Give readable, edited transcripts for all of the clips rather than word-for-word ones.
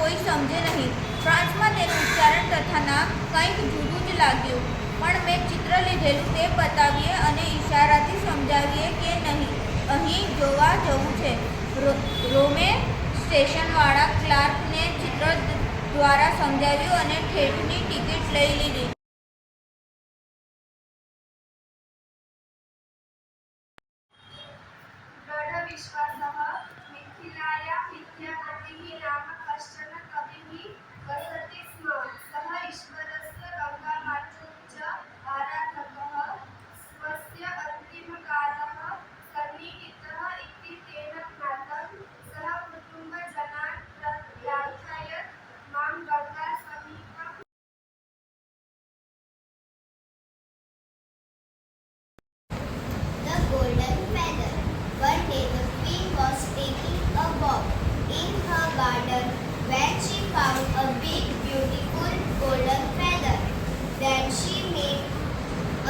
કોઈ સમજે નહીં. ફ્રાન્સમાં તેનું ઉચ્ચારણ તથા નામ કંઈક જુદું જ લાગ્યું. પણ મેં ચિત્ર લીધેલું તે બતાવીએ અને ઈશારાથી સમજાવીએ કે નહીં, અહીં જોવા જવું છે. રોમે સ્ટેશનવાળા ક્લાર્કને ચિત્ર દ્વારા સમજાવ્યું અને ઠેઠની ટિકિટ લઈ લીધી. दृढविश्वासः मिथिलायां विद्यापतिः नाम कश्चन कविः वसति स्म. सः ईश्वरस्य गङ्गामातुः च आराधकः. स्वस्य अन्तिमकालः सन्निहितः इति तेन ज्ञातं. सः कुटुम्बजनान् प्रार्थयत् मां गङ्गासमीपं The Golden Feather. One day the queen was taking a walk in her garden when she found a big beautiful golden feather. Then she met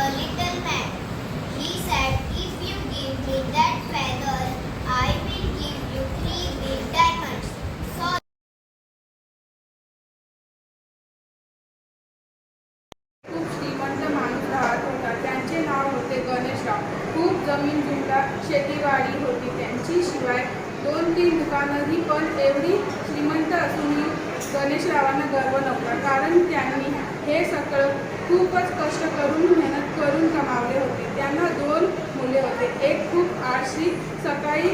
a little man. He said, "If you give me that feather, I will give you 3 big diamonds." So खूप श्रीमंत माणूस राहत होता. त्यांचे नाव होते गणेशराव. खूप जमीन जुमला शेतीवाडी होती त्यांची. शिवाय 2-3 दुकानंही. पण एवढी श्रीमंत असूनही गणेशरावांना गर्व नव्हता, कारण त्यांनी हे सगळं खूपच कष्ट करून मेहनत करून कमावले होते. त्यांना 2 मुले होते. एक खूप आळशी. सकाळी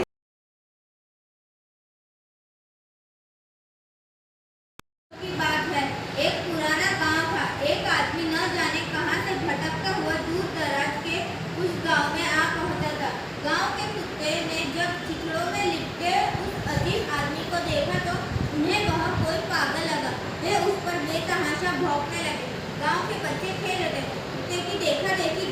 की बात है, एक पुराना गांव था. एक आदमी न जाने कहां से भटकता हुआ दूर दराज के उस गांव में आ पहुंचा था. गांव के कुत्ते ने जब चिथड़ों में लिपटे उस अजीब आदमी को देखा तो उन्हें वह कोई पागल लगा. वे उस पर बेतहाशा भौंकने लगे. गांव के बच्चे खेल रहे थे. कुत्ते की देखा देखी